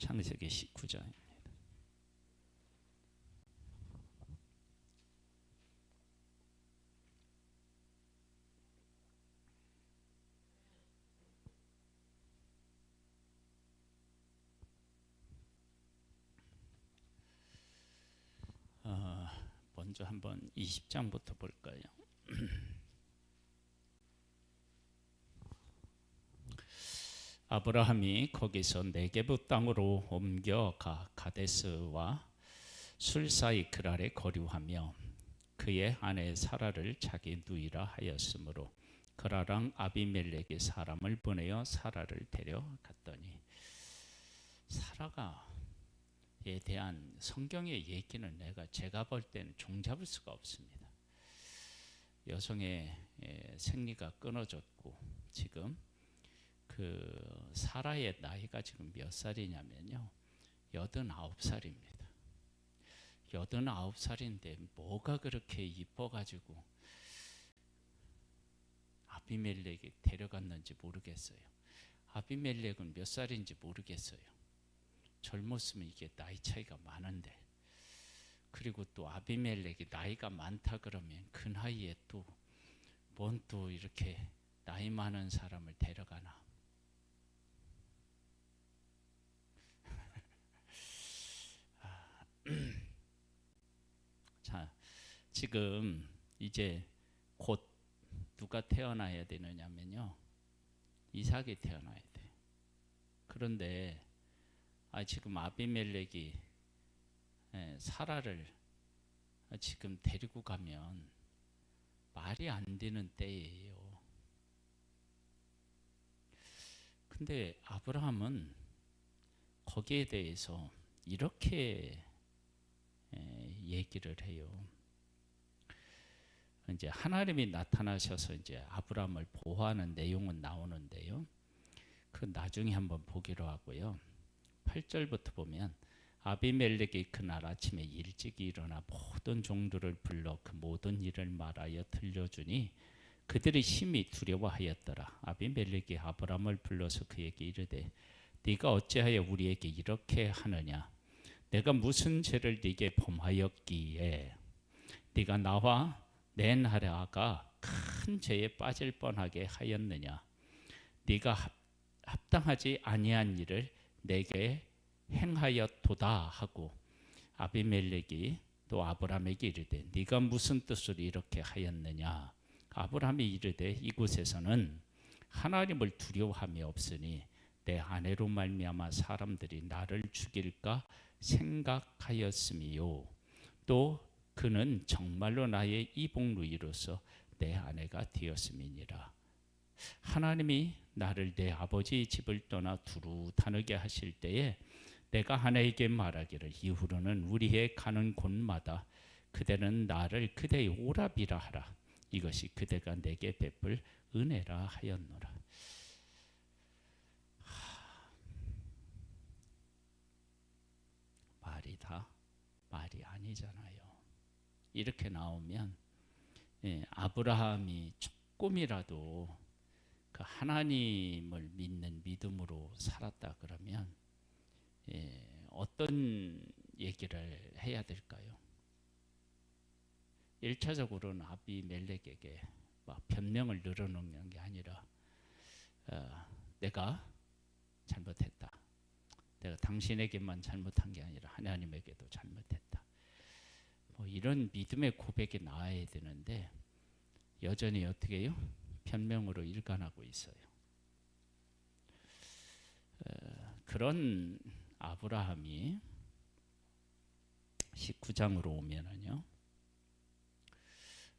창세기 19장입니다. 먼저 한번 20장부터 볼까요? 아브라함이 거기서 네게부 땅으로 옮겨가 가데스와 술사이 그랄에 거류하며 그의 아내 사라를 자기 누이라 하였으므로 그라랑 아비멜렉이 사람을 보내어 사라를 데려갔더니, 사라가에 대한 성경의 얘기는 제가 볼 때는 종잡을 수가 없습니다. 여성의 생리가 끊어졌고 지금 그 사라의 나이가 지금 몇 살이냐면요, 89살입니다. 89살인데 뭐가 그렇게 이뻐가지고 아비멜렉이 데려갔는지 모르겠어요. 아비멜렉은 몇 살인지 모르겠어요. 젊었으면 이게 나이 차이가 많은데, 그리고 또 아비멜렉이 나이가 많다 그러면 그 나이에 또 뭔 또 이렇게 나이 많은 사람을 데려가나. 자, 지금 이제 곧 누가 태어나야 되느냐면요, 이삭이 태어나야 돼. 그런데 지금 아비멜렉이 사라를 지금 데리고 가면 말이 안 되는 때예요. 근데 아브라함은 거기에 대해서 이렇게 얘기를 해요. 이제 하나님이 나타나셔서 이제 아브라함을 보호하는 내용은 나오는데요, 그 나중에 한번 보기로 하고요. 8절부터 보면, 아비멜렉이 그날 아침에 일찍 일어나 모든 종들을 불러 그 모든 일을 말하여 들려주니 그들이 심히 두려워하였더라. 아비멜렉이 아브라함을 불러서 그에게 이르되, 네가 어찌하여 우리에게 이렇게 하느냐? 내가 무슨 죄를 네게 범하였기에 네가 나와 내 나라가 큰 죄에 빠질 뻔하게 하였느냐? 네가 합당하지 아니한 일을 내게 행하였도다 하고, 아비멜렉이 또 아브라함에게 이르되, 네가 무슨 뜻으로 이렇게 하였느냐? 아브라함이 이르되, 이곳에서는 하나님을 두려워함이 없으니 내 아내로 말미암아 사람들이 나를 죽일까 생각하였음이요, 또 그는 정말로 나의 이복누이로서 내 아내가 되었음이니라. 하나님이 나를 내 아버지의 집을 떠나 두루 다니게 하실 때에 내가 아내에게 말하기를, 이후로는 우리의 가는 곳마다 그대는 나를 그대의 오라비라 하라. 이것이 그대가 내게 베풀 은혜라 하였노라. 말이 다 말이 아니잖아요. 이렇게 나오면 아브라함이 조금이라도 그 하나님을 믿는 믿음으로 살았다 그러면 어떤 얘기를 해야 될까요? 1차적으로는 아비멜렉에게 막 변명을 늘어놓는 게 아니라, 내가 잘못했다. 내가 당신에게만 잘못한 게 아니라 하나님에게도 잘못했다. 뭐 이런 믿음의 고백이 나와야 되는데 여전히 어떻게 해요? 변명으로 일관하고 있어요. 그런 아브라함이 19장으로 오면은요,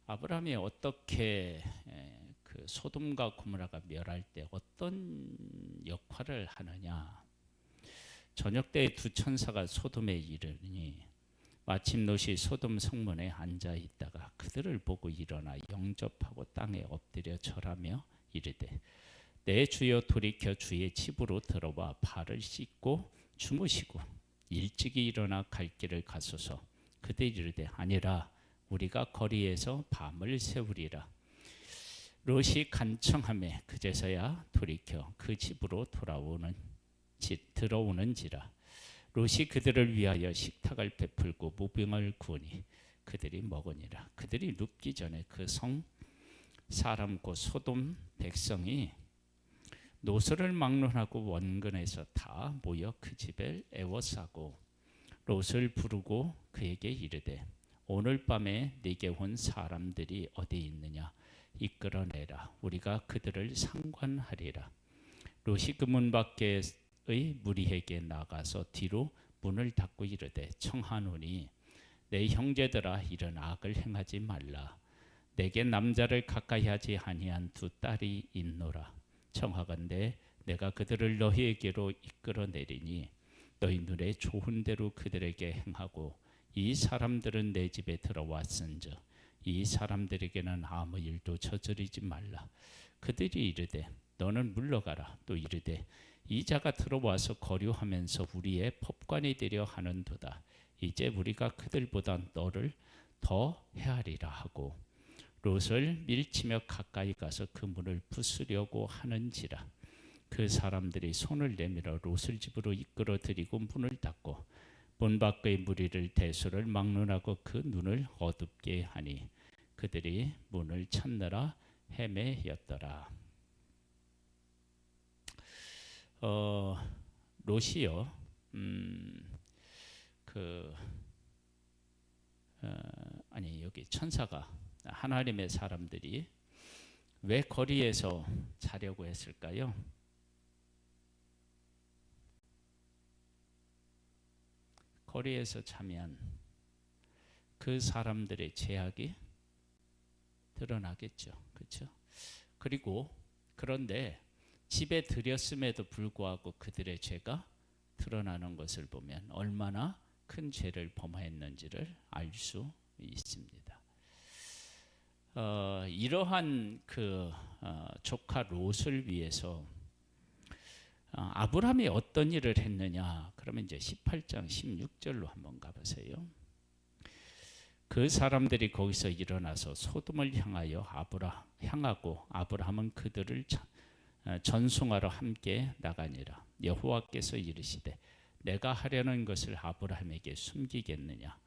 아브라함이 어떻게 그 소돔과 고모라가 멸할 때 어떤 역할을 하느냐. 저녁 때에 두 천사가 소돔에 이르니 마침 롯이 소돔 성문에 앉아 있다가 그들을 보고 일어나 영접하고 땅에 엎드려 절하며 이르되, 내 주여 돌이켜 주의 집으로 들어와 발을 씻고 주무시고 일찍이 일어나 갈 길을 가소서. 그들이 이르되, 아니라 우리가 거리에서 밤을 새우리라. 롯이 간청하매 그제서야 돌이켜 그 집으로 들어오는지라. 롯이 그들을 위하여 식탁을 베풀고 무병을 구우니 그들이 먹으니라. 그들이 눕기 전에 그 성 사람 곧 소돔 백성이 노소를 막론하고 원근에서 다 모여 그 집을 애워싸고 롯을 부르고 그에게 이르되 오늘 밤에 네게 온 사람들이 어디 있느냐 이끌어내라. 우리가 그들을 상관하리라. 롯이 그 문 밖의 무리에게 나가서 뒤로 문을 닫고 이르되 청하노니 내 형제들아 이런 악을 행하지 말라. 내게 남자를 가까이 하지 아니한 두 딸이 있노라. 청하건대 내가 그들을 너희에게로 이끌어내리니 너희 눈에 좋은 대로 그들에게 행하고 이 사람들은 내 집에 들어왔은즉 이 사람들에게는 아무 일도 저지르지 말라. 그들이 이르되 너는 물러가라. 또 이르되 이 자가 들어와서 거류하면서 우리의 법관이 되려 하는도다. 이제 우리가 그들보다 너를 더 헤아리라 하고 롯을 밀치며 가까이 가서 그 문을 부수려고 하는지라. 그 사람들이 손을 내밀어 롯을 집으로 이끌어들이고 문을 닫고 문 밖의 무리를 대수를 막론하고 그 눈을 어둡게 하니 그들이 문을 찾느라 헤매였더라. 롯이요. 아니 여기 천사가 하나님의 사람들이 왜 거리에서 자려고 했을까요? 거리에서 자면 그 사람들의 죄악이 드러나겠죠. 그렇죠? 그리고 그런데 집에 들였음에도 불구하고 그들의 죄가 드러나는 것을 보면 얼마나 큰 죄를 범하였는지를 알 수 있습니다. 이러한 조카 롯을 위해서 아브라함이 어떤 일을 했느냐? 그러면 이제 18장 16절로 한번 가보세요. 그 사람들이 거기서 일어나서 소돔을 향하고 아브라함은 그들을 전송하러 함께 나가니라. 여호와께서 이르시되 내가 하려는 것을 아브라함에게 숨기겠느냐?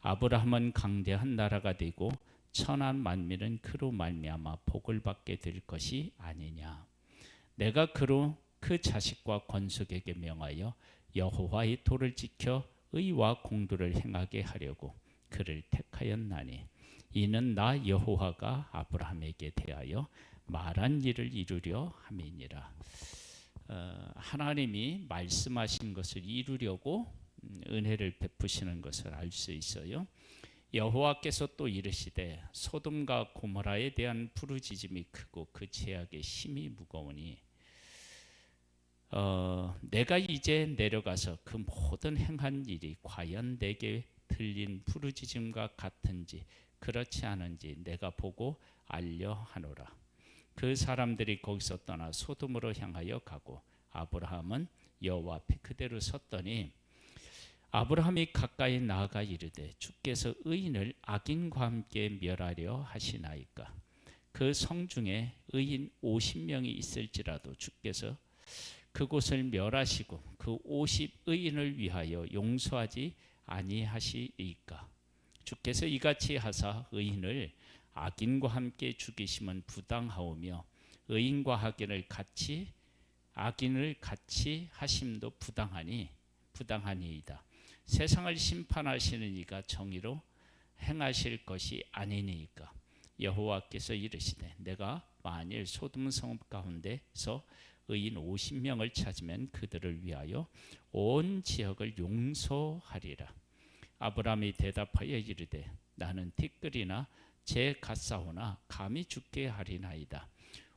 아브라함은 강대한 나라가 되고 천한 만민은 그로 말미암아 복을 받게 될 것이 아니냐? 내가 그로 그 자식과 건속에게 명하여 여호와의 도를 지켜 의와 공도를 행하게 하려고 그를 택하였나니 이는 나 여호와가 아브라함에게 대하여 말한 일을 이루려 함이니라. 하나님이 말씀하신 것을 이루려고 은혜를 베푸시는 것을 알 수 있어요. 여호와께서 또 이르시되 소돔과 고모라에 대한 부르짖음이 크고 그 죄악의 심이 무거우니 내가 이제 내려가서 그 모든 행한 일이 과연 내게 들린 부르짖음과 같은지 그렇지 않은지 내가 보고 알려 하노라. 그 사람들이 거기서 떠나 소돔으로 향하여 가고 아브라함은 여호와 앞에 그대로 섰더니 아브라함이 가까이 나아가 이르되 주께서 의인을 악인과 함께 멸하려 하시나이까? 그 성 중에 의인 50명이 있을지라도 주께서 그곳을 멸하시고 그 50의인을 위하여 용서하지 아니하시리까? 주께서 이같이 하사 의인을 악인과 함께 죽이심은 부당하오며 의인과 악인을 같이 하심도 부당하니이다. 세상을 심판하시는 이가 정의로 행하실 것이 아니니까. 여호와께서 이르시되 내가 만일 소돔 성 가운데서 의인 50명을 찾으면 그들을 위하여 온 지역을 용서하리라. 아브라함이 대답하여 이르되 나는 티끌이나 제 갓사오나 감히 죽게 하리나이다.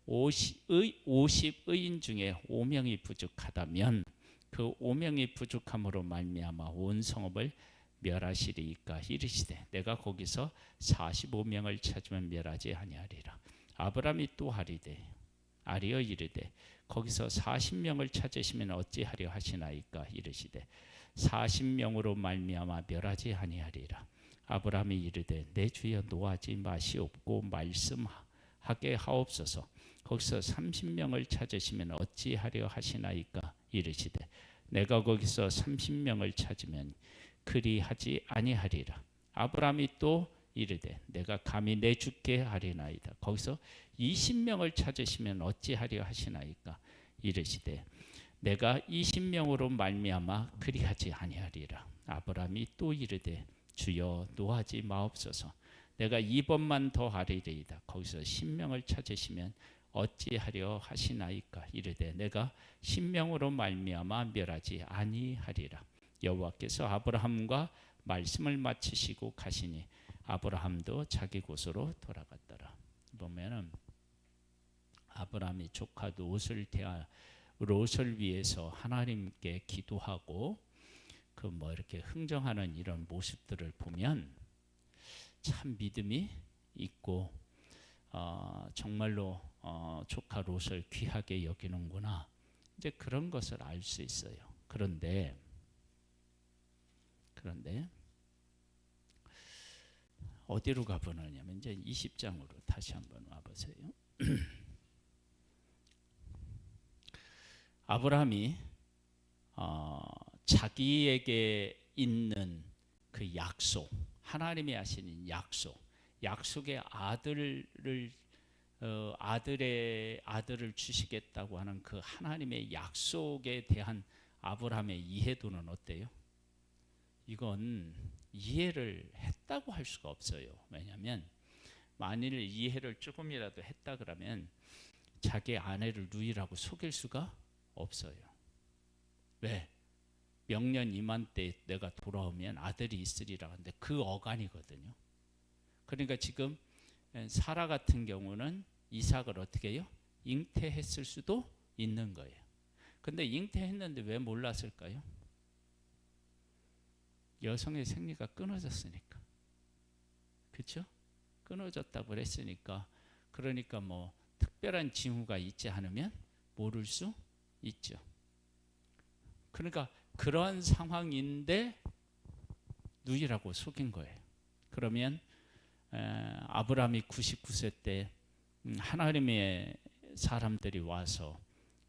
50의인 중에 5명이 부족하다면 그 5명이 부족함으로 말미암아 온 성읍을 멸하시리이까? 이르시되 내가 거기서 45명을 찾으면 멸하지 아니하리라. 아브라함이 또 아리어 이르되 거기서 40명을 찾으시면 어찌하려 하시나이까? 이르시되 40명으로 말미암아 멸하지 아니하리라. 아브라함이 이르되 내 주여 노하지 마시옵고 말씀하게 하옵소서. 거기서 30명을 찾으시면 어찌하려 하시나이까? 이르시되 내가 거기서 30명을 찾으면 그리하지 아니하리라. 아브라함이 또 이르되 내가 감히 내 주께 하리나이다. 거기서 20명을 찾으시면 어찌하려 하시나이까. 이르시되 내가 20명으로 말미암아 그리하지 아니하리라. 아브라함이 또 이르되 주여 노하지 마옵소서. 내가 2번만 더 하리이다. 거기서 10명을 찾으시면 어찌하려 하시나이까. 이르되 내가 10명으로 말미암아 멸하지 아니하리라. 여호와께서 아브라함과 말씀을 마치시고 가시니 아브라함도 자기 곳으로 돌아갔더라. 보면은 아브라함이 조카 롯을 위해서 하나님께 기도하고 그 뭐 이렇게 흥정하는 이런 모습들을 보면 참 믿음이 있고 정말로 조카 롯을 귀하게 여기는구나. 이제 그런 것을 알 수 있어요. 그런데 어디로 가보느냐면 이제 20장으로 다시 한번 와보세요. 아브라함이 자기에게 있는 그 약속, 하나님이 하시는 약속의 아들을 주시겠다고 하는 그 하나님의 약속에 대한 아브라함의 이해도는 어때요? 이건 이해를 했다고 할 수가 없어요. 왜냐하면 만일 이해를 조금이라도 했다 그러면 자기 아내를 누이라고 속일 수가 없어요. 왜? 명년 이맘때 내가 돌아오면 아들이 있으리라 하는데 그 어간이거든요. 그러니까 지금 사라 같은 경우는 이삭을 어떻게 해요? 잉태했을 수도 있는 거예요. 근데 잉태했는데 왜 몰랐을까요? 여성의 생리가 끊어졌으니까. 그렇죠? 끊어졌다고 그랬으니까, 그러니까 뭐 특별한 징후가 있지 않으면 모를 수 있죠. 그러니까 그런 상황인데 누이라고 속인 거예요. 그러면 아브라함이 99세 때 하나님의 사람들이 와서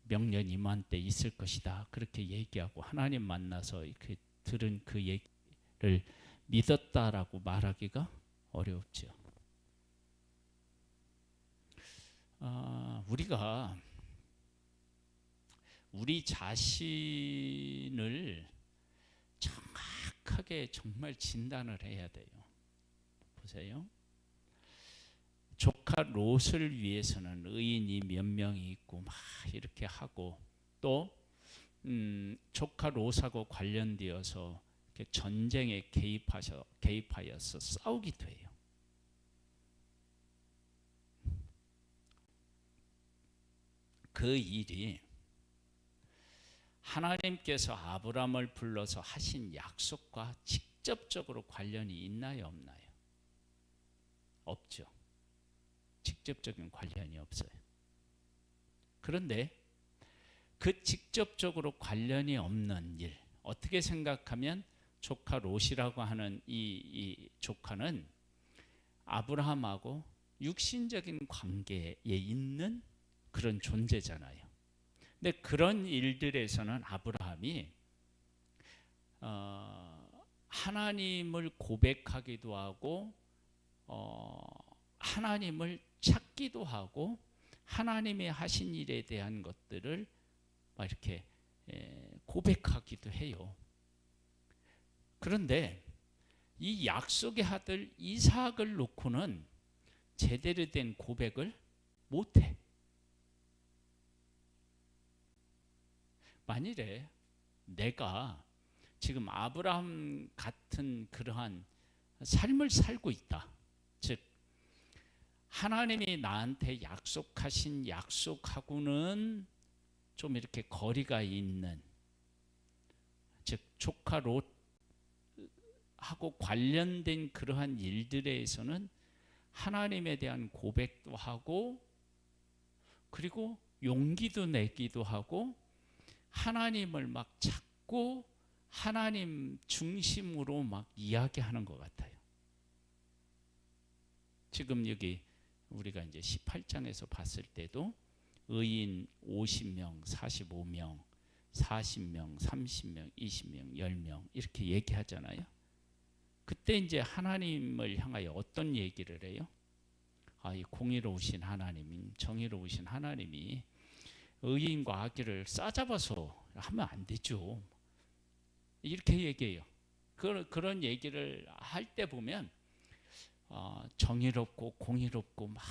명년 이맘때 있을 것이다 그렇게 얘기하고 하나님 만나서 이렇게 들은 그 얘기를 믿었다라고 말하기가 어렵죠. 우리가 우리 자신을 정확하게 정말 진단을 해야 돼요. 보세요. 조카 롯을 위해서는 의인이 몇 명이 있고 막 이렇게 하고 또 조카 롯하고 관련되어서 전쟁에 개입하여서 싸우기도 해요. 그 일이 하나님께서 아브라함을 불러서 하신 약속과 직접적으로 관련이 있나요, 없나요? 없죠. 직접적인 관련이 없어요. 그런데 그 직접적으로 관련이 없는 일, 어떻게 생각하면 조카 롯이라고 하는 이 조카는 아브라함하고 육신적인 관계에 있는 그런 존재잖아요. 근데 그런 일들에서는 아브라함이 하나님을 고백하기도 하고 하나님을 찾기도 하고 하나님이 하신 일에 대한 것들을 막 이렇게 고백하기도 해요. 그런데 이 약속의 아들 이삭을 놓고는 제대로 된 고백을 못해. 만일에 내가 지금 아브라함 같은 그러한 삶을 살고 있다. 즉 하나님이 나한테 약속하신 약속하고는 좀 이렇게 거리가 있는, 즉 조카 롯하고 관련된 그러한 일들에서는 하나님에 대한 고백도 하고 그리고 용기도 내기도 하고 하나님을 막 찾고 하나님 중심으로 막 이야기하는 것 같아요. 지금 여기 우리가 이제 18장에서 봤을 때도 의인 50명, 45명, 40명, 30명, 20명, 10명 이렇게 얘기하잖아요. 그때 이제 하나님을 향하여 어떤 얘기를 해요? 이 공의로우신 하나님, 정의로우신 하나님이 의인과 악의를 싸잡아서 하면 안 되죠. 이렇게 얘기해요. 그런 얘기를 할 때 보면 정의롭고 공의롭고 막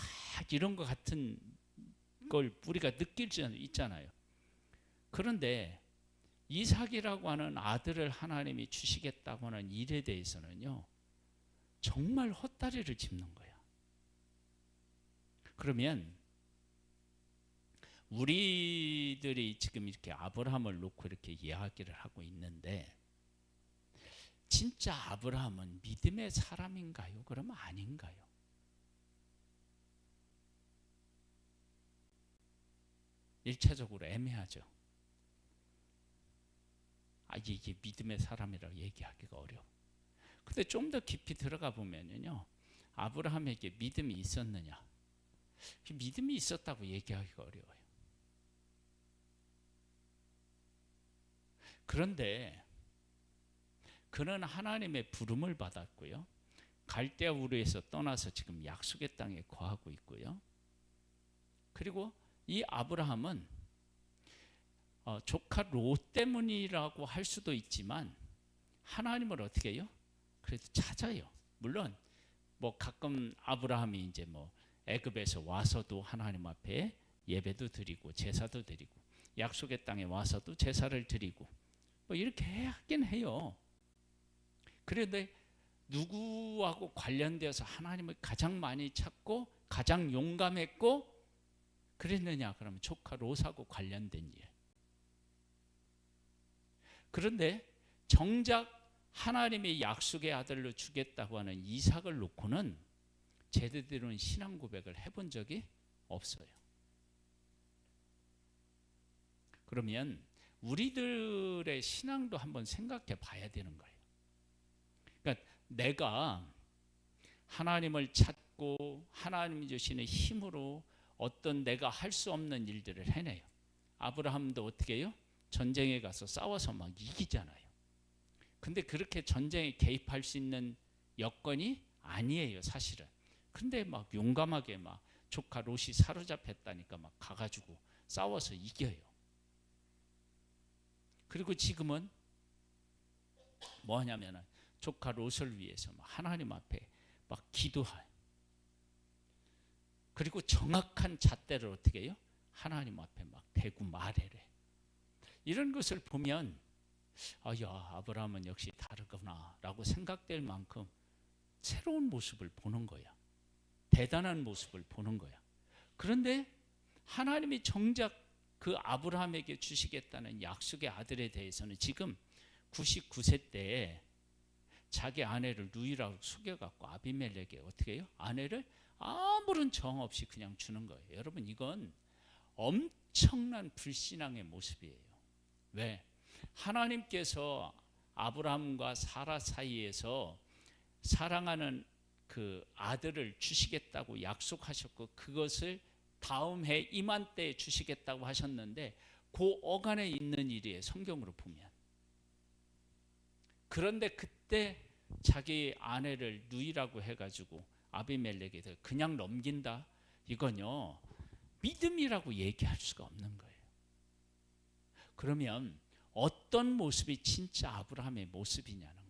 이런 것 같은 걸 우리가 느낄 수 있잖아요. 그런데 이삭이라고 하는 아들을 하나님이 주시겠다고 하는 일에 대해서는요, 정말 헛다리를 짚는 거야. 그러면 우리들이 지금 이렇게 아브라함을 놓고 이렇게 이야기를 하고 있는데, 진짜 아브라함은 믿음의 사람인가요? 그러면 아닌가요? 일차적으로 애매하죠. 이게 믿음의 사람이라고 얘기하기가 어려워. 근데 좀 더 깊이 들어가 보면요, 아브라함에게 믿음이 있었느냐? 믿음이 있었다고 얘기하기가 어려워요. 그런데 그는 하나님의 부름을 받았고요, 갈대아 우르에서 떠나서 지금 약속의 땅에 거하고 있고요. 그리고 이 아브라함은 조카 롯 때문이라고 할 수도 있지만 하나님을 어떻게 해요? 그래도 찾아요. 물론 뭐 가끔 아브라함이 이제 뭐 애굽에서 와서도 하나님 앞에 예배도 드리고 제사도 드리고, 약속의 땅에 와서도 제사를 드리고 뭐 이렇게 하긴 해요. 그런데 누구하고 관련되어서 하나님을 가장 많이 찾고 가장 용감했고 그랬느냐? 그러면 조카 롯하고 관련된 일. 그런데 정작 하나님의 약속의 아들로 주겠다고 하는 이삭을 놓고는 제대로 된 신앙 고백을 해본 적이 없어요. 그러면 우리들의 신앙도 한번 생각해 봐야 되는 거예요. 그러니까 내가 하나님을 찾고 하나님이 주시는 힘으로 어떤 내가 할 수 없는 일들을 해내요. 아브라함도 어떻게 해요? 전쟁에 가서 싸워서 막 이기잖아요. 근데 그렇게 전쟁에 개입할 수 있는 여건이 아니에요, 사실은. 근데 막 용감하게 막 조카 롯이 사로잡혔다니까 막 가가지고 싸워서 이겨요. 그리고 지금은 뭐 하냐면은 조카 롯을 위해서 막 하나님 앞에 막 기도해요. 그리고 정확한 잣대를 어떻게 해요? 하나님 앞에 막 대고 말해래. 이런 것을 보면 아브라함은 역시 다르구나 라고 생각될 만큼 새로운 모습을 보는 거야. 대단한 모습을 보는 거야. 그런데 하나님이 정작 그 아브라함에게 주시겠다는 약속의 아들에 대해서는 지금 99세 때에 자기 아내를 누이라고 속여갖고 아비멜렉에 어떻게 해요? 아내를 아무런 정 없이 그냥 주는 거예요. 여러분, 이건 엄청난 불신앙의 모습이에요. 왜? 하나님께서 아브라함과 사라 사이에서 사랑하는 그 아들을 주시겠다고 약속하셨고, 그것을 다음 해 이맘때에 주시겠다고 하셨는데 그 어간에 있는 일이에요, 성경으로 보면. 그런데 그때 자기 아내를 누이라고 해가지고 아비멜렉에게 그냥 넘긴다? 이건요, 믿음이라고 얘기할 수가 없는 거예요. 그러면 어떤 모습이 진짜 아브라함의 모습이냐는 거예요.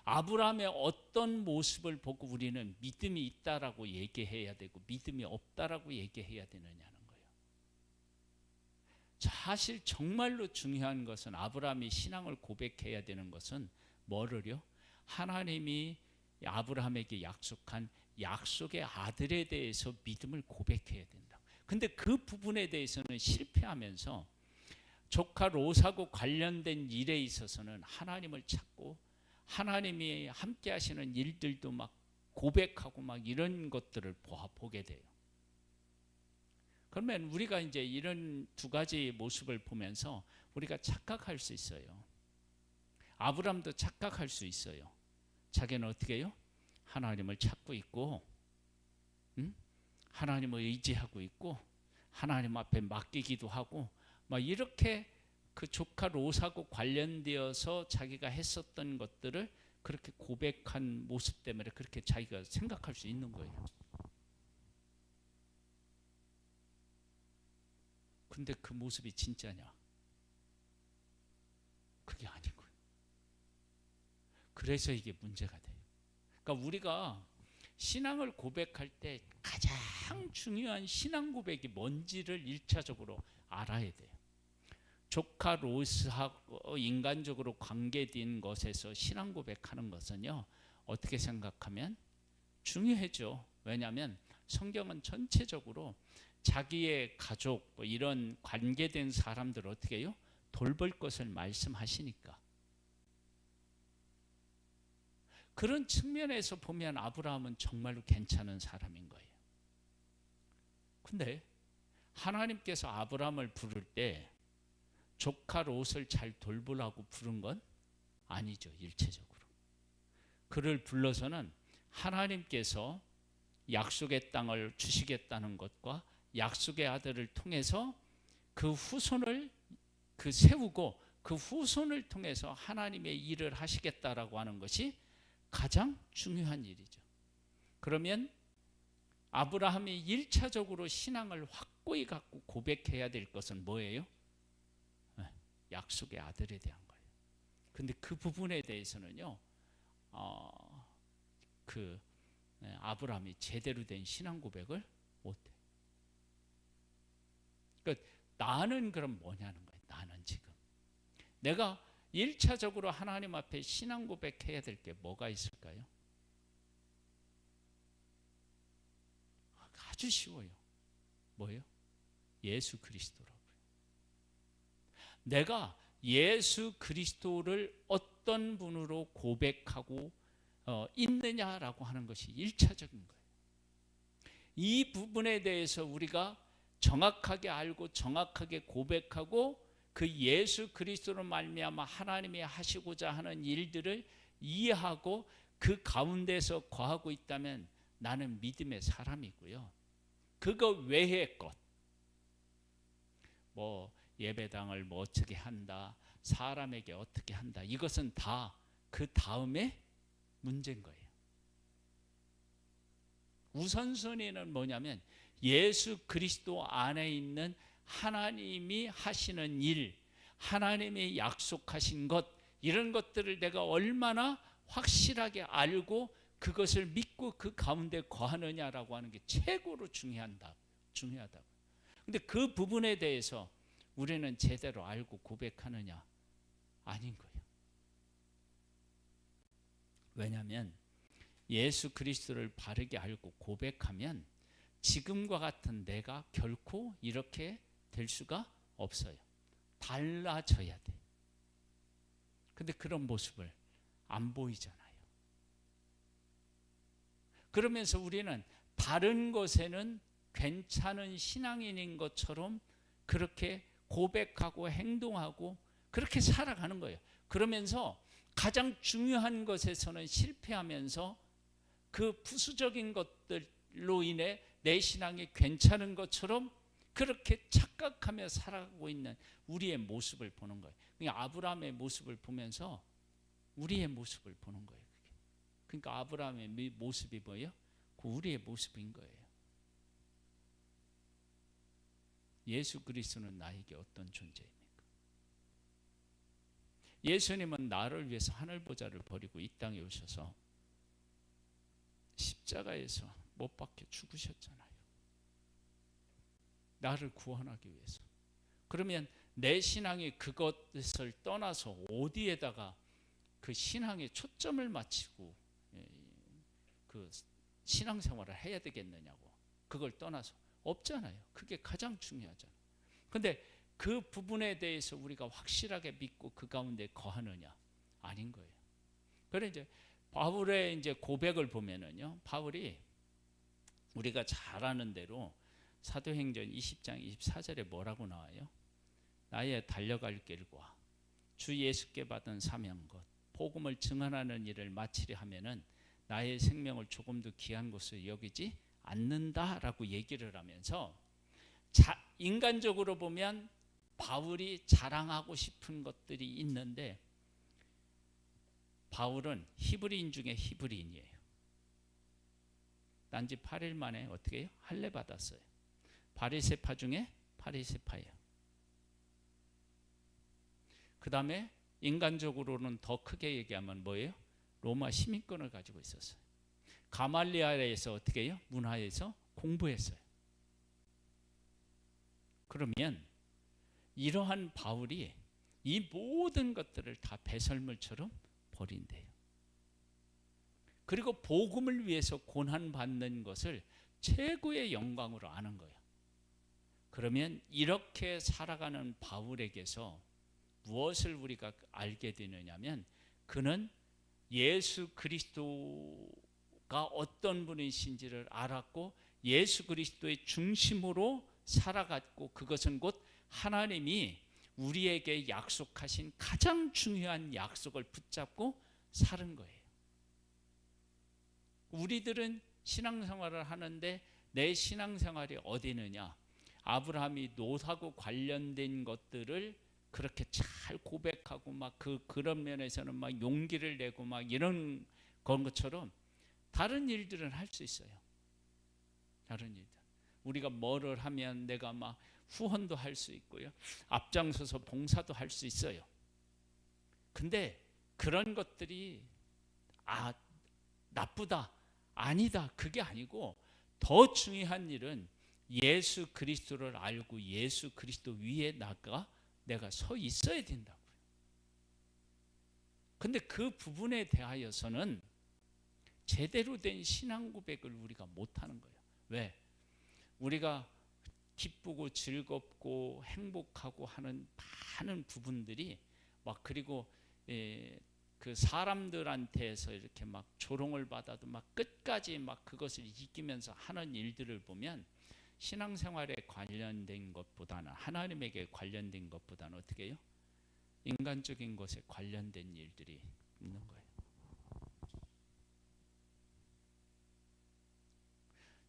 아브라함의 어떤 모습을 보고 우리는 믿음이 있다라고 얘기해야 되고 믿음이 없다라고 얘기해야 되느냐는 거예요. 사실 정말로 중요한 것은, 아브라함이 신앙을 고백해야 되는 것은 뭐를요? 하나님이 아브라함에게 약속한 약속의 아들에 대해서 믿음을 고백해야 된다. 근데 그 부분에 대해서는 실패하면서 조카 롯하고 관련된 일에 있어서는 하나님을 찾고 하나님이 함께 하시는 일들도 막 고백하고 막 이런 것들을 보게 돼요. 그러면 우리가 이제 이런 두 가지 모습을 보면서 우리가 착각할 수 있어요. 아브라함도 착각할 수 있어요. 자기는 어떻게 해요? 하나님을 찾고 있고, 하나님을 의지하고 있고, 하나님 앞에 맡기기도 하고 막 이렇게 그 조카 롯하고 관련되어서 자기가 했었던 것들을 그렇게 고백한 모습 때문에 그렇게 자기가 생각할 수 있는 거예요. 근데 그 모습이 진짜냐? 그게 아닌 거예요. 그래서 이게 문제가 돼요. 그러니까 우리가 신앙을 고백할 때 가장 중요한 신앙 고백이 뭔지를 1차적으로 알아야 돼요. 조카 롯하고 인간적으로 관계된 것에서 신앙 고백하는 것은요, 어떻게 생각하면 중요하죠. 왜냐하면 성경은 전체적으로 자기의 가족 뭐 이런 관계된 사람들을 어떻게 해요? 돌볼 것을 말씀하시니까. 그런 측면에서 보면 아브라함은 정말로 괜찮은 사람인 거예요. 근데 하나님께서 아브라함을 부를 때 조카 롯을 잘 돌보라고 부른 건 아니죠. 일체적으로. 그를 불러서는 하나님께서 약속의 땅을 주시겠다는 것과 약속의 아들을 통해서 그 후손을 세우고 그 후손을 통해서 하나님의 일을 하시겠다라고 하는 것이 가장 중요한 일이죠. 그러면 아브라함이 1차적으로 신앙을 확고히 갖고 고백해야 될 것은 뭐예요? 약속의 아들에 대한 거예요. 근데 그 부분에 대해서는요, 아브라함이 제대로 된 신앙 고백을 못해. 그러니까 나는 그럼 뭐냐는 거예요. 나는 지금 내가 1차적으로 하나님 앞에 신앙 고백해야 될 게 뭐가 있을까요? 아주 쉬워요. 뭐예요? 예수 그리스도라고요. 내가 예수 그리스도를 어떤 분으로 고백하고 있느냐라고 하는 것이 1차적인 거예요. 이 부분에 대해서 우리가 정확하게 알고 정확하게 고백하고 그 예수 그리스도로 말미암아 하나님이 하시고자 하는 일들을 이해하고 그 가운데서 거하고 있다면 나는 믿음의 사람이고요. 그거 외의 것, 뭐 예배당을 뭐 어떻게 한다, 사람에게 어떻게 한다, 이것은 다 그 다음에 문제인 거예요. 우선순위는 뭐냐면 예수 그리스도 안에 있는 하나님이 하시는 일, 하나님이 약속하신 것, 이런 것들을 내가 얼마나 확실하게 알고 그것을 믿고 그 가운데 거하느냐라고 하는 게 최고로 중요하다고. 근데 그 부분에 대해서 우리는 제대로 알고 고백하느냐? 아닌 거예요. 왜냐하면 예수 그리스도를 바르게 알고 고백하면 지금과 같은 내가 결코 이렇게 될 수가 없어요. 달라져야 돼. 근데 그런 모습을 안 보이잖아요. 그러면서 우리는 다른 것에는 괜찮은 신앙인인 것처럼 그렇게 고백하고 행동하고 그렇게 살아가는 거예요. 그러면서 가장 중요한 것에서는 실패하면서 그 부수적인 것들로 인해 내 신앙이 괜찮은 것처럼 그렇게 착각하며 살아가고 있는 우리의 모습을 보는 거예요. 그러니까 아브라함의 모습을 보면서 우리의 모습을 보는 거예요. 그러니까 아브라함의 모습이 뭐예요? 그 우리의 모습인 거예요. 예수 그리스도는 나에게 어떤 존재입니까? 예수님은 나를 위해서 하늘보좌를 버리고 이 땅에 오셔서 십자가에서 못 박혀 죽으셨잖아요. 나를 구원하기 위해서. 그러면 내 신앙이 그것을 떠나서 어디에다가 그 신앙에 초점을 맞추고 그 신앙생활을 해야 되겠느냐고. 그걸 떠나서 없잖아요. 그게 가장 중요하잖아요. 그런데 그 부분에 대해서 우리가 확실하게 믿고 그 가운데 거하느냐? 아닌 거예요. 그래서 이제 바울의 이제 고백을 보면은요, 바울이 우리가 잘 아는 대로 사도행전 20장 24절에 뭐라고 나와요? 나의 달려갈 길과 주 예수께 받은 사명것, 복음을 증언하는 일을 마치려 하면은 나의 생명을 조금도 귀한 것을 여기지 않는다라고 얘기를 하면서 인간적으로 보면 바울이 자랑하고 싶은 것들이 있는데 바울은 히브리인 중에 히브리인이에요. 난 지 8일 만에 어떻게 해요? 할례 받았어요. 바리새파 중에 바리새파예요. 그 다음에 인간적으로는 더 크게 얘기하면 뭐예요? 로마 시민권을 가지고 있었어요. 가말리아에서 어떻게 해요? 문화에서 공부했어요. 그러면 이러한 바울이 이 모든 것들을 다 배설물처럼 버린대요. 그리고 복음을 위해서 고난받는 것을 최고의 영광으로 아는 거예요. 그러면 이렇게 살아가는 바울에게서 무엇을 우리가 알게 되느냐면 그는 예수 그리스도가 어떤 분이신지를 알았고 예수 그리스도의 중심으로 살아갔고 그것은 곧 하나님이 우리에게 약속하신 가장 중요한 약속을 붙잡고 사는 거예요. 우리들은 신앙생활을 하는데 내 신앙생활이 어디 있느냐? 아브라함이 노하고 관련된 것들을 그렇게 잘 고백하고 막 그런 면에서는 막 용기를 내고 막 이런 것처럼 다른 일들은 할 수 있어요. 다른 일들. 우리가 뭐를 하면 내가 막 후원도 할 수 있고요. 앞장서서 봉사도 할 수 있어요. 근데 그런 것들이 나쁘다, 아니다 그게 아니고 더 중요한 일은 예수 그리스도를 알고 예수 그리스도 위에 내가 서 있어야 된다고요. 근데 그 부분에 대하여서는 제대로 된 신앙 고백을 우리가 못하는 거예요. 왜? 우리가 기쁘고 즐겁고 행복하고 하는 많은 부분들이 막 그리고 그 사람들한테서 이렇게 막 조롱을 받아도 막 끝까지 막 그것을 이기면서 하는 일들을 보면 신앙생활에 관련된 것보다는 하나님에게 관련된 것보다는 어떻게 해요? 인간적인 것에 관련된 일들이 있는 거예요.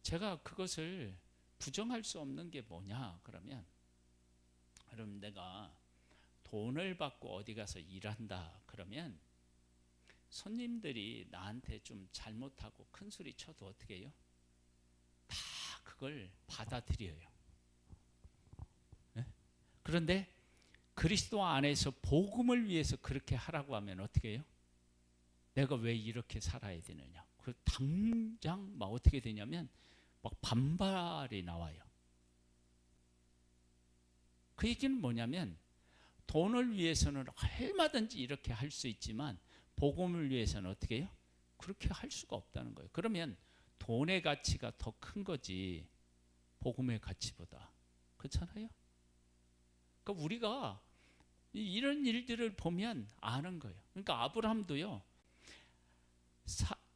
제가 그것을 부정할 수 없는 게 뭐냐 그러면 그럼 내가 돈을 받고 어디 가서 일한다 그러면 손님들이 나한테 좀 잘못하고 큰 소리 쳐도 어떻게 해요? 다 그걸 받아들여요. 네? 그런데 그리스도 안에서 복음을 위해서 그렇게 하라고 하면 어떻게 해요? 내가 왜 이렇게 살아야 되느냐? 그 당장 막 어떻게 되냐면 막 반발이 나와요. 그 얘기는 뭐냐면 돈을 위해서는 얼마든지 이렇게 할 수 있지만 복음을 위해서는 어떻게 해요? 그렇게 할 수가 없다는 거예요. 그러면 돈의 가치가 더 큰 거지 복음의 가치보다. 그렇잖아요? 그러니까 우리가 이런 일들을 보면 아는 거예요. 그러니까 아브라함도요.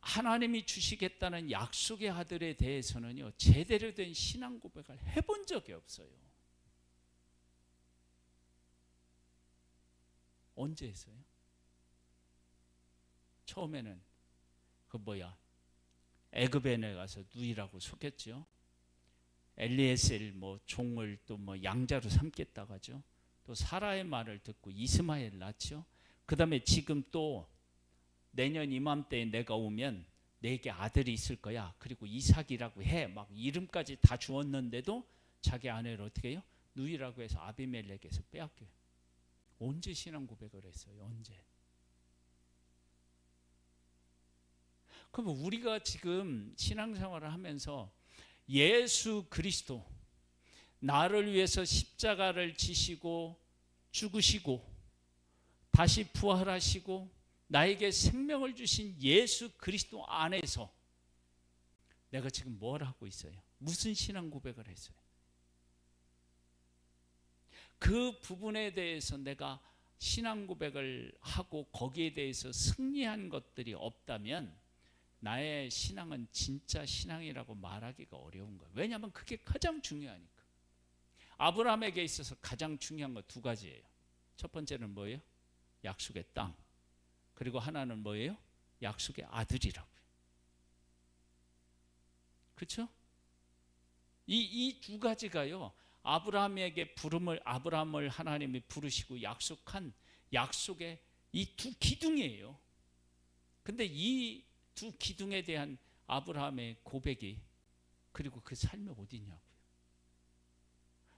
하나님이 주시겠다는 약속의 아들에 대해서는요. 제대로 된 신앙 고백을 해본 적이 없어요. 언제 했어요? 처음에는 애굽에 내가서 누이라고 속였죠. 엘리에셀 종을 또 양자로 삼겠다고 하죠. 또 사라의 말을 듣고 이스마엘 낳죠. 그 다음에 지금 또 내년 이맘때에 내가 오면 내게 아들이 있을 거야. 그리고 이삭이라고 해. 막 이름까지 다 주었는데도 자기 아내를 어떻게 해요? 누이라고 해서 아비멜렉에서 빼앗겨요. 언제 신앙 고백을 했어요? 언제? 그럼 우리가 지금 신앙생활을 하면서 예수 그리스도 나를 위해서 십자가를 지시고 죽으시고 다시 부활하시고 나에게 생명을 주신 예수 그리스도 안에서 내가 지금 뭘 하고 있어요? 무슨 신앙 고백을 했어요? 그 부분에 대해서 내가 신앙 고백을 하고 거기에 대해서 승리한 것들이 없다면 나의 신앙은 진짜 신앙이라고 말하기가 어려운 거예요. 왜냐하면 그게 가장 중요하니까. 아브라함에게 있어서 가장 중요한 거 두 가지예요. 첫 번째는 뭐예요? 약속의 땅. 그리고 하나는 뭐예요? 약속의 아들이라고요. 그렇죠? 이 두 가지가요. 아브라함에게 아브라함을 하나님이 부르시고 약속한 약속의 이 두 기둥이에요. 근데 이 두 기둥에 대한 아브라함의 고백이 그리고 그 삶이 어디냐고요.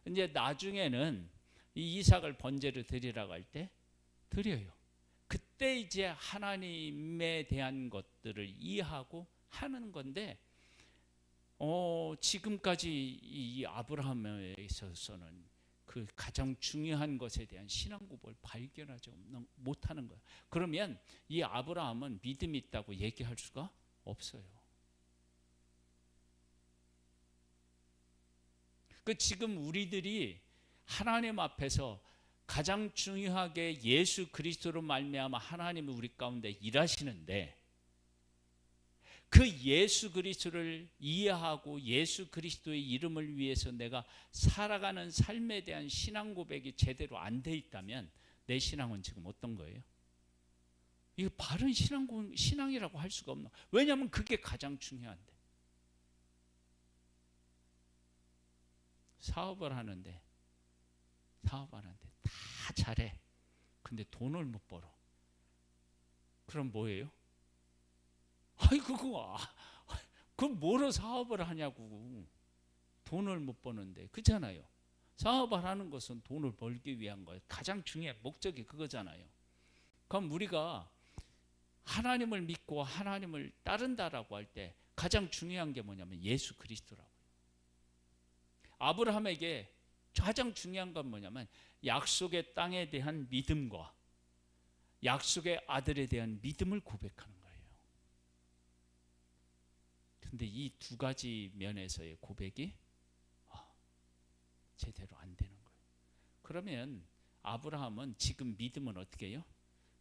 이제 나중에는 이 이삭을 번제로 드리라고 할 때 드려요. 그때 이제 하나님에 대한 것들을 이해하고 하는 건데 지금까지 이 아브라함에 있어서는 그 가장 중요한 것에 대한 신앙 고백을 발견하지 못하는 거예요. 그러면 이 아브라함은 믿음이 있다고 얘기할 수가 없어요. 지금 우리들이 하나님 앞에서 가장 중요하게 예수 그리스도로 말미암아 하나님이 우리 가운데 일하시는데 그 예수 그리스도를 이해하고 예수 그리스도의 이름을 위해서 내가 살아가는 삶에 대한 신앙 고백이 제대로 안 돼 있다면 내 신앙은 지금 어떤 거예요? 이거 바른 신앙이라고 할 수가 없나? 왜냐하면 그게 가장 중요한데. 사업을 하는데 다 잘해. 근데 돈을 못 벌어. 그럼 뭐예요? 그 뭐로 사업을 하냐고. 돈을 못 버는데. 그렇잖아요. 사업을 하는 것은 돈을 벌기 위한 거예요. 가장 중요한 목적이 그거잖아요. 그럼 우리가 하나님을 믿고 하나님을 따른다라고 할 때 가장 중요한 게 뭐냐면 예수 그리스도라고요. 아브라함에게 가장 중요한 건 뭐냐면 약속의 땅에 대한 믿음과 약속의 아들에 대한 믿음을 고백하는 거예요. 근데 이 두 가지 면에서의 고백이 제대로 안 되는 거예요. 그러면 아브라함은 지금 믿음은 어떻게 해요?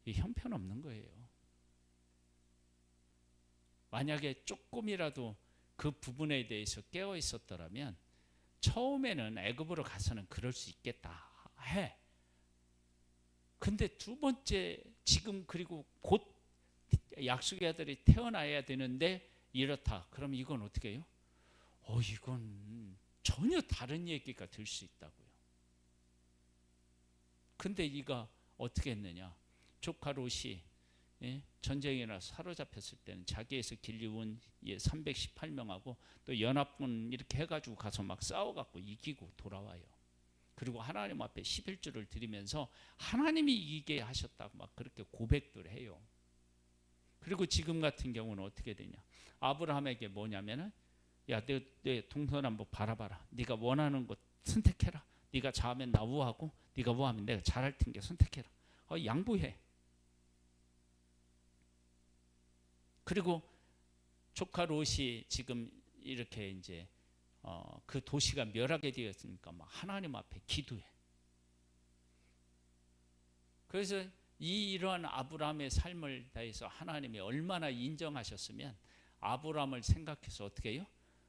형편없는 거예요. 만약에 조금이라도 그 부분에 대해서 깨어 있었더라면 처음에는 애굽으로 가서는 그럴 수 있겠다 해. 근데 두 번째 지금 그리고 곧 약속의 아들이 태어나야 되는데 이렇다. 그럼 이건 어떻게 해요? 이건 전혀 다른 얘기가 될 수 있다고요. 근데 이가 어떻게 했느냐? 조카 롯이 전쟁에 나서 사로잡혔을 때는 자기에서 길리온 318명하고 또 연합군 이렇게 해가지고 가서 막 싸워갖고 이기고 돌아와요. 그리고 하나님 앞에 11조를 드리면서 하나님이 이기게 하셨다고 막 그렇게 고백들 해요. 그리고 지금 같은 경우는 어떻게 되냐? 아브라함에게 뭐냐면은 내 동서남북 바라봐라. 네가 원하는 것 선택해라. 네가 자하면 나 우하고 네가 우하면 내가 잘할 텐게 선택해라. 양보해. 그리고 조카 롯이 지금 이렇게 이제 그 도시가 멸하게 되었으니까 막 하나님 앞에 기도해. 그래서 이러한 아브라함의 삶을 다해서 하나님이 얼마나 인정하셨으면 아브라함을 생각해서 어떻게 해요?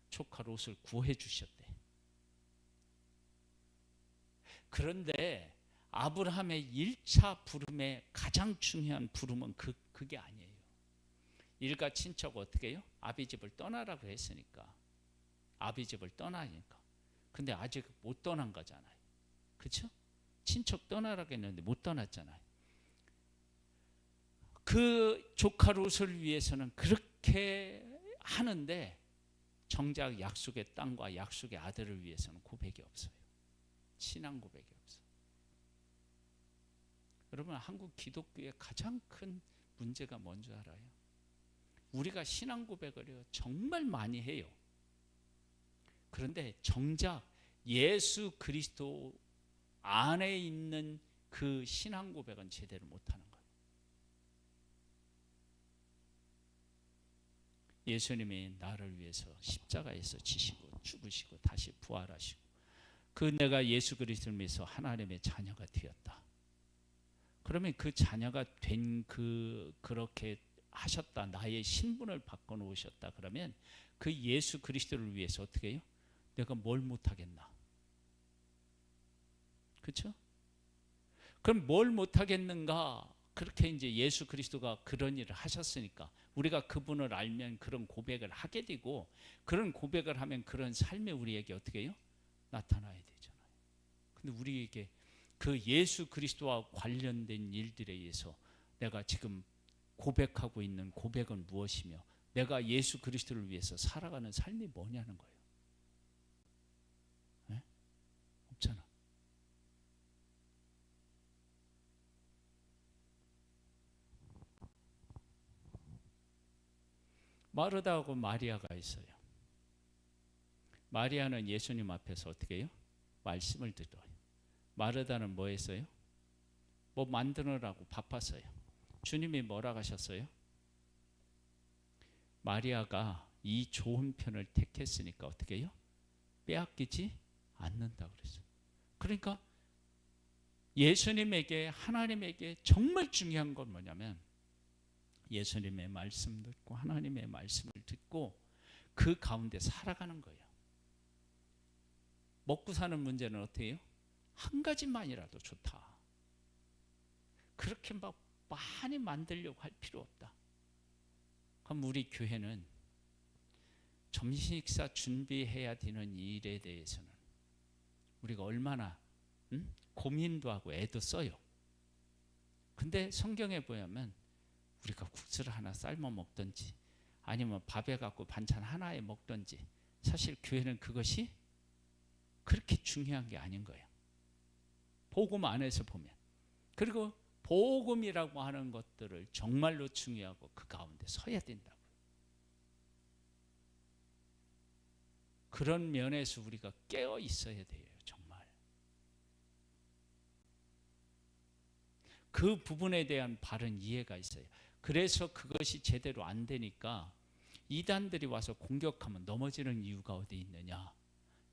조카 롯을 구해 주셨대. 그런데 아브라함의 1차 부름의 가장 중요한 부름은 그게 아니에요. 일가 친척 어떻게 해요? 아비 집을 떠나라고 했으니까. 아비 집을 떠나니까. 근데 아직 못 떠난 거잖아요. 그렇죠? 친척 떠나라고 했는데 못 떠났잖아요. 그 조카 롯을 위해서는 그렇게 하는데 정작 약속의 땅과 약속의 아들을 위해서는 고백이 없어요. 신앙 고백이 없어요. 여러분, 한국 기독교의 가장 큰 문제가 뭔지 알아요? 우리가 신앙 고백을 정말 많이 해요. 그런데 정작 예수 그리스도 안에 있는 그 신앙 고백은 제대로 못하는 거예요. 예수님이 나를 위해서 십자가에서 지시고 죽으시고 다시 부활하시고 그 내가 예수 그리스도를 믿어서 하나님의 자녀가 되었다. 그러면 그 자녀가 된 그렇게 하셨다. 나의 신분을 바꿔놓으셨다. 그러면 그 예수 그리스도를 위해서 어떻게 해요? 내가 뭘 못하겠나? 그렇죠? 그럼 뭘 못하겠는가? 그렇게 이제 예수 그리스도가 그런 일을 하셨으니까 우리가 그분을 알면 그런 고백을 하게 되고 그런 고백을 하면 그런 삶이 우리에게 어떻게 해요? 나타나야 되잖아요. 근데 우리에게 그 예수 그리스도와 관련된 일들에 의해서 내가 지금 고백하고 있는 고백은 무엇이며 내가 예수 그리스도를 위해서 살아가는 삶이 뭐냐는 거예요. 네? 없잖아. 마르다하고 마리아가 있어요. 마리아는 예수님 앞에서 어떻게 해요? 말씀을 들어요. 마르다는 뭐 했어요? 뭐 만드느라고 바빴어요. 주님이 뭐라 하셨어요? 마리아가 이 좋은 편을 택했으니까 어떻게 해요? 빼앗기지 않는다 그랬어요. 그러니까 예수님에게, 하나님에게 정말 중요한 건 뭐냐면 예수님의 말씀 듣고 하나님의 말씀을 듣고 그 가운데 살아가는 거예요. 먹고 사는 문제는 어떻게 해요? 한 가지만이라도 좋다. 그렇게 막 많이 만들려고 할 필요 없다. 그럼 우리 교회는 점심 식사 준비해야 되는 일에 대해서는 우리가 얼마나 고민도 하고 애도 써요. 근데 성경에 보면 우리가 국수를 하나 삶아 먹든지 아니면 밥에 갖고 반찬 하나에 먹든지 사실 교회는 그것이 그렇게 중요한 게 아닌 거예요. 복음 안에서 보면. 그리고 복음이라고 하는 것들을 정말로 중요하고 그 가운데 서야 된다고요. 그런 면에서 우리가 깨어 있어야 돼요. 정말. 그 부분에 대한 바른 이해가 있어요. 그래서 그것이 제대로 안 되니까 이단들이 와서 공격하면 넘어지는 이유가 어디 있느냐.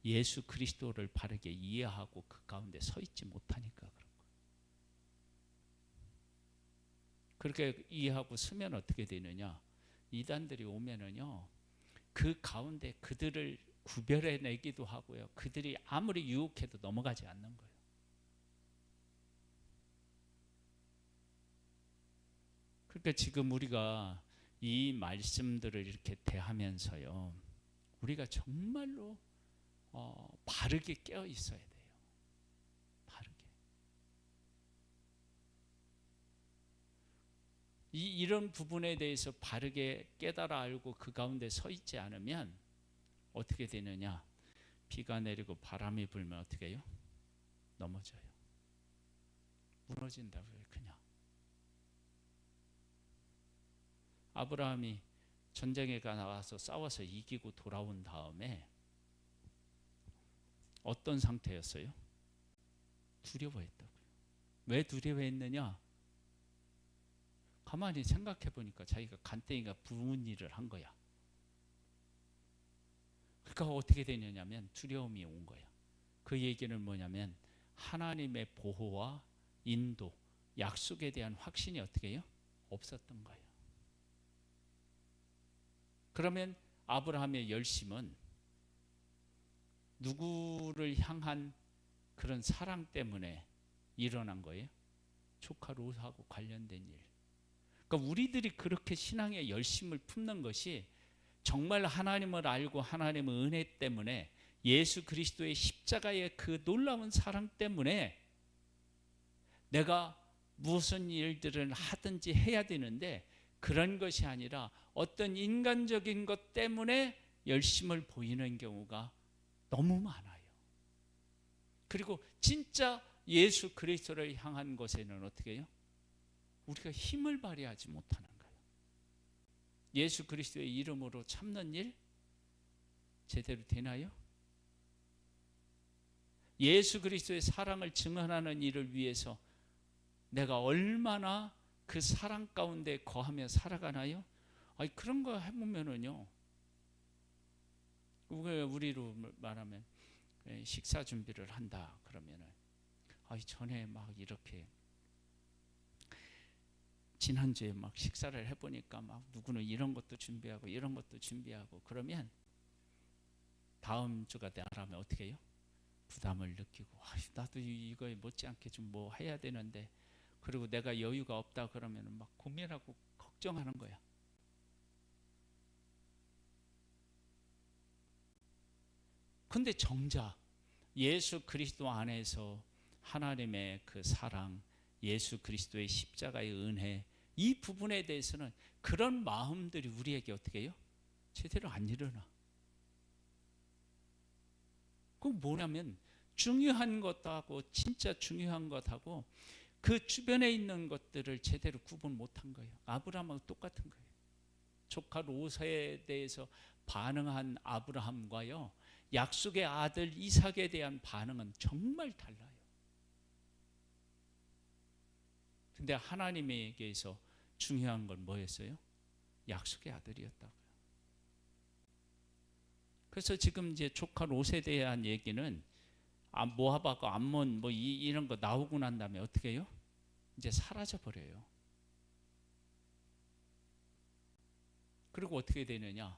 예수 그리스도를 바르게 이해하고 그 가운데 서 있지 못하니까 그런 거예요. 그렇게 이해하고 서면 어떻게 되느냐. 이단들이 오면은요. 그 가운데 그들을 구별해내기도 하고요. 그들이 아무리 유혹해도 넘어가지 않는 거예요. 그러니까 지금 우리가 이 말씀들을 이렇게 대하면서요. 우리가 정말로 바르게 깨어 있어야 돼요. 바르게. 이런 부분에 대해서 바르게 깨달아 알고 그 가운데 서 있지 않으면 어떻게 되느냐? 비가 내리고 바람이 불면 어떻게 해요? 넘어져요. 무너진다고요, 그냥. 아브라함이 전쟁에 나가서 싸워서 이기고 돌아온 다음에 어떤 상태였어요? 두려워했다고요. 왜 두려워했느냐? 가만히 생각해 보니까 자기가 간땡이가 부은 일을 한 거야. 그러니까 어떻게 되느냐면 두려움이 온 거야. 그 얘기는 뭐냐면 하나님의 보호와 인도, 약속에 대한 확신이 어떻게 해요? 없었던 거예요. 그러면 아브라함의 열심은 누구를 향한 그런 사랑 때문에 일어난 거예요? 조카 롯하고 관련된 일. 그러니까 우리들이 그렇게 신앙의 열심을 품는 것이 정말 하나님을 알고 하나님의 은혜 때문에 예수 그리스도의 십자가의 그 놀라운 사랑 때문에 내가 무슨 일들을 하든지 해야 되는데 그런 것이 아니라 어떤 인간적인 것 때문에 열심을 보이는 경우가 너무 많아요. 그리고 진짜 예수 그리스도를 향한 것에는 어떻게 해요? 우리가 힘을 발휘하지 못하는 거예요. 예수 그리스도의 이름으로 참는 일 제대로 되나요? 예수 그리스도의 사랑을 증언하는 일을 위해서 내가 얼마나 그 사랑 가운데 거하며 살아가나요? 아니 그런 거 해보면은요. 우리로 말하면 식사 준비를 한다 그러면은 전에 막 이렇게 지난주에 막 식사를 해보니까 막 누구는 이런 것도 준비하고 이런 것도 준비하고 그러면 다음 주가 되면 어떻게 해요? 부담을 느끼고 나도 이거에 못지않게 좀 뭐 해야 되는데 그리고 내가 여유가 없다 그러면 막 고민하고 걱정하는 거야. 근데 정작 예수 그리스도 안에서 하나님의 그 사랑, 예수 그리스도의 십자가의 은혜, 이 부분에 대해서는 그런 마음들이 우리에게 어떻게 해요? 제대로 안 일어나. 그건 뭐냐면 중요한 것하고 진짜 중요한 것하고 그 주변에 있는 것들을 제대로 구분 못한 거예요. 아브라함하고 똑같은 거예요. 조카 롯에 대해서 반응한 아브라함과요, 약속의 아들 이삭에 대한 반응은 정말 달라요. 근데 하나님에게서 중요한 건 뭐였어요? 약속의 아들이었다고요. 그래서 지금 이제 조카 롯에 대한 얘기는 모압하고 암몬 이런 거 나오고 난 다음에 어떻게 해요? 이제 사라져 버려요. 그리고 어떻게 되느냐?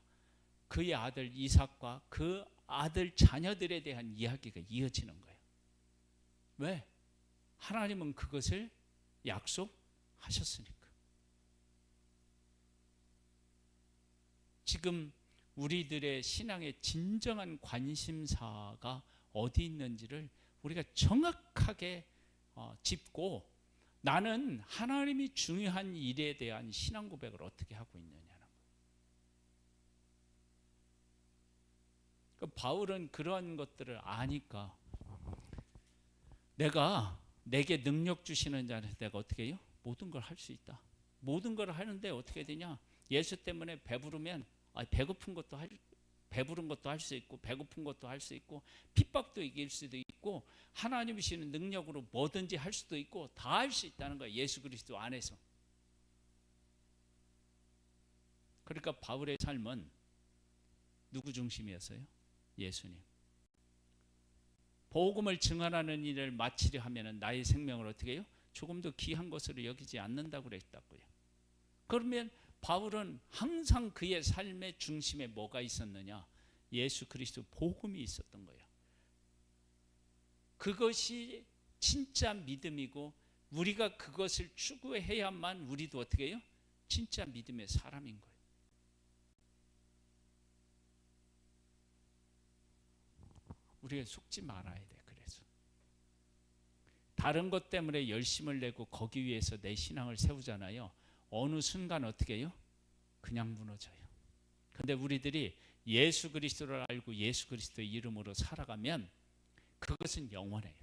그의 아들 이삭과 그 아들 자녀들에 대한 이야기가 이어지는 거예요. 왜? 하나님은 그것을 약속하셨으니까. 지금 우리들의 신앙의 진정한 관심사가 어디 있는지를 우리가 정확하게 짚고, 나는 하나님이 중요한 일에 대한 신앙 고백을 어떻게 하고 있느냐는 거예요. 바울은 그러한 것들을 아니까 내게 능력 주시는 자는 내가 어떻게 해요? 모든 걸 할 수 있다. 모든 걸 하는데 어떻게 되냐? 예수 때문에 배부르면 배고픈 것도 배부른 것도 할 수 있고, 배고픈 것도 할 수 있고, 핍박도 이길 수도 있고, 하나님이 주시는 능력으로 뭐든지 할 수도 있고, 다 할 수 있다는 거예요. 예수 그리스도 안에서. 그러니까 바울의 삶은 누구 중심이었어요? 예수님. 복음을 증언하는 일을 마치려 하면 나의 생명을 어떻게 해요? 조금 더 귀한 것으로 여기지 않는다고 그랬다고요. 그러면 바울은 항상 그의 삶의 중심에 뭐가 있었느냐? 예수 그리스도 복음이 있었던 거예요. 그것이 진짜 믿음이고, 우리가 그것을 추구해야만 우리도 어떻게 해요? 진짜 믿음의 사람인 거예요. 우리가 속지 말아야 돼. 그래서 다른 것 때문에 열심을 내고 거기 위해서 내 신앙을 세우잖아요. 어느 순간 어떻게 해요? 그냥 무너져요. 근데 우리들이 예수 그리스도를 알고 예수 그리스도의 이름으로 살아가면 그것은 영원해요.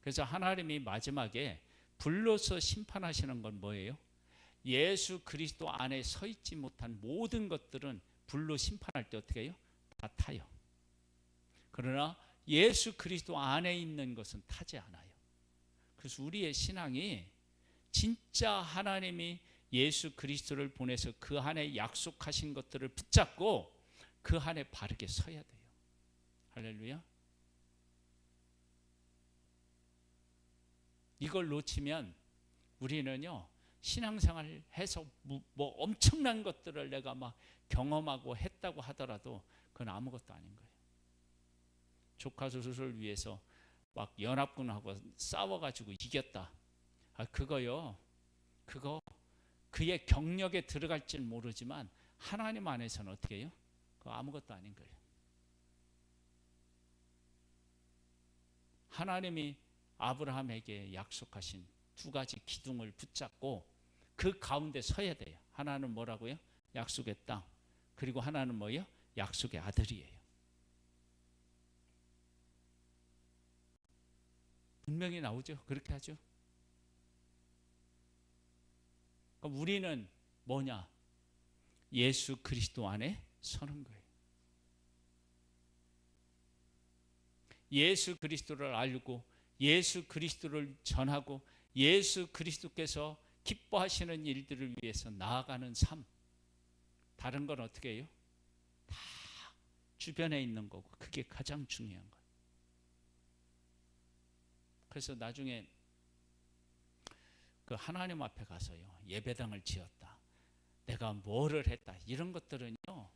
그래서 하나님이 마지막에 불로서 심판하시는 건 뭐예요? 예수 그리스도 안에 서 있지 못한 모든 것들은 불로 심판할 때 어떻게 해요? 다 타요. 그러나 예수 그리스도 안에 있는 것은 타지 않아요. 그래서 우리의 신앙이 진짜 하나님이 예수 그리스도를 보내서 그 안에 약속하신 것들을 붙잡고 그 안에 바르게 서야 돼요. 할렐루야. 이걸 놓치면 우리는요, 신앙생활 해서 뭐 엄청난 것들을 내가 막 경험하고 했다고 하더라도 그건 아무것도 아닌 거예요. 조카 수술을 위해서 막 연합군하고 싸워가지고 이겼다. 그거 그의 경력에 들어갈지 모르지만 하나님 안에서는 어떻게 해요? 그거 아무것도 아닌 거예요. 하나님이 아브라함에게 약속하신 두 가지 기둥을 붙잡고 그 가운데 서야 돼요. 하나는 뭐라고요? 약속의 땅. 그리고 하나는 뭐예요? 약속의 아들이에요. 분명히 나오죠. 그렇게 하죠. 그럼 우리는 뭐냐? 예수 그리스도 안에 서는 거예요. 예수 그리스도를 알고 예수 그리스도를 전하고 예수 그리스도께서 기뻐하시는 일들을 위해서 나아가는 삶. 다른 건 어떻게 해요? 다 주변에 있는 거고, 그게 가장 중요한 거예요. 그래서 나중에 그 하나님 앞에 가서요, 예배당을 지었다, 내가 뭐를 했다, 이런 것들은요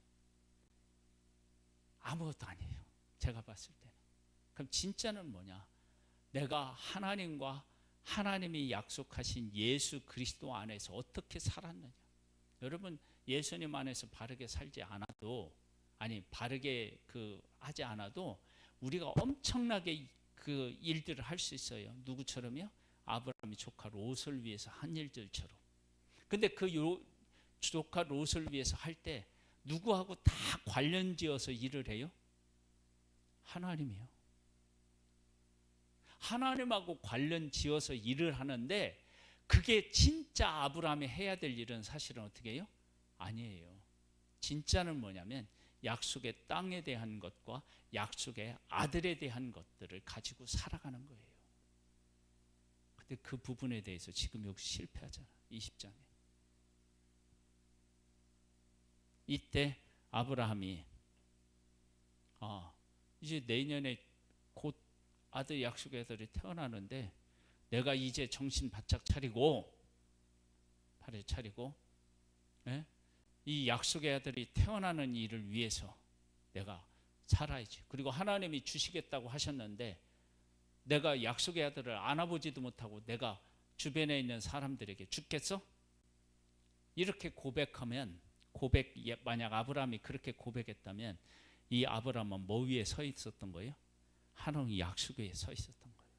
아무것도 아니에요. 제가 봤을 때는. 그럼 진짜는 뭐냐? 내가 하나님과 하나님이 약속하신 예수 그리스도 안에서 어떻게 살았느냐. 여러분, 예수님 안에서 바르게 살지 않아도, 바르게 하지 않아도 우리가 엄청나게 그 일들을 할 수 있어요. 누구처럼요? 아브라함이 조카 롯을 위해서 한 일들처럼. 근데 그 조카 롯을 위해서 할 때 누구하고 다 관련지어서 일을 해요? 하나님이요. 하나님하고 관련지어서 일을 하는데 그게 진짜 아브라함이 해야 될 일은 사실은 어떻게 해요? 아니에요. 진짜는 뭐냐면 약속의 땅에 대한 것과 약속의 아들에 대한 것들을 가지고 살아가는 거예요. 근데 그 부분에 대해서 지금 여기 실패하잖아. 20장에. 이때 아브라함이 이제 내년에 곧 아들 약속의 아들이 태어나는데 내가 이제 정신 바짝 차리고 이 약속의 아들이 태어나는 일을 위해서 내가 살아야지. 그리고 하나님이 주시겠다고 하셨는데 내가 약속의 아들을 안아보지도 못하고 내가 주변에 있는 사람들에게 주겠어? 이렇게 고백하면 만약 아브라함이 그렇게 고백했다면 이 아브라함은 뭐 위에 서 있었던 거예요? 하나님의 약속 위에 서 있었던 거예요.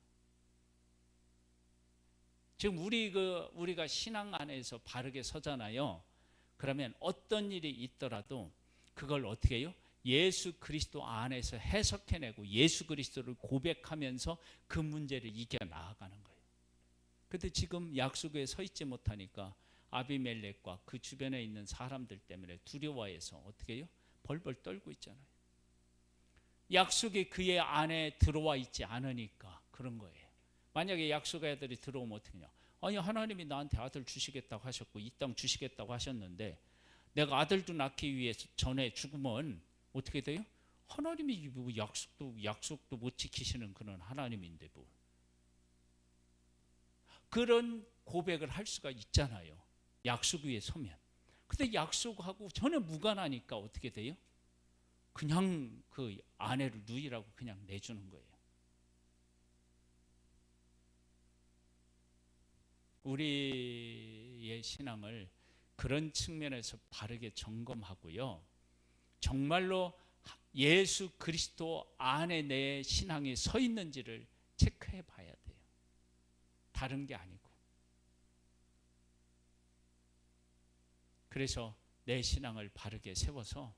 지금 우리가 신앙 안에서 바르게 서잖아요. 그러면 어떤 일이 있더라도 그걸 어떻게 해요? 예수 그리스도 안에서 해석해내고 예수 그리스도를 고백하면서 그 문제를 이겨나가는 거예요. 그런데 지금 약속에 서 있지 못하니까 아비멜렉과 그 주변에 있는 사람들 때문에 두려워해서 어떻게 해요? 벌벌 떨고 있잖아요. 약속이 그의 안에 들어와 있지 않으니까 그런 거예요. 만약에 약속의 아들이 들어오면 어떻게 하냐? 아니 하나님이 나한테 아들 주시겠다고 하셨고 이 땅 주시겠다고 하셨는데 내가 아들도 낳기 위해서 전에 죽으면 어떻게 돼요? 하나님이 뭐 약속도 못 지키시는 그런 하나님인데 뭐 그런 고백을 할 수가 있잖아요. 약속 위에 서면. 근데 약속하고 전혀 무관하니까 어떻게 돼요? 그냥 그 아내를 누이라고 그냥 내주는 거예요. 우리의 신앙을 그런 측면에서 바르게 점검하고요. 정말로 예수 그리스도 안에 내 신앙이 서 있는지를 체크해 봐야 돼요. 다른 게 아니고. 그래서 내 신앙을 바르게 세워서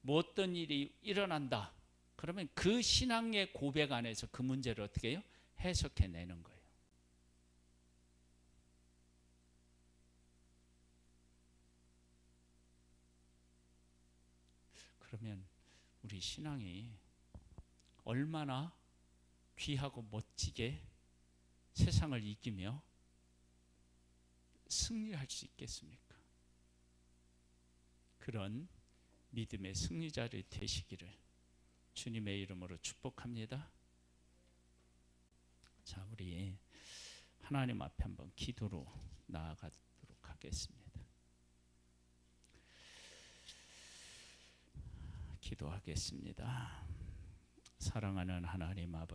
뭐 어떤 일이 일어난다. 그러면 그 신앙의 고백 안에서 그 문제를 어떻게 해요? 해석해내는 거예요. 그러면 우리 신앙이 얼마나 귀하고 멋지게 세상을 이기며 승리할 수 있겠습니까? 그런 믿음의 승리자를 되시기를 주님의 이름으로 축복합니다. 자, 우리 하나님 앞에 한번 기도로 나아가도록 하겠습니다. 기도하겠습니다. 사랑하는 하나님 아버지,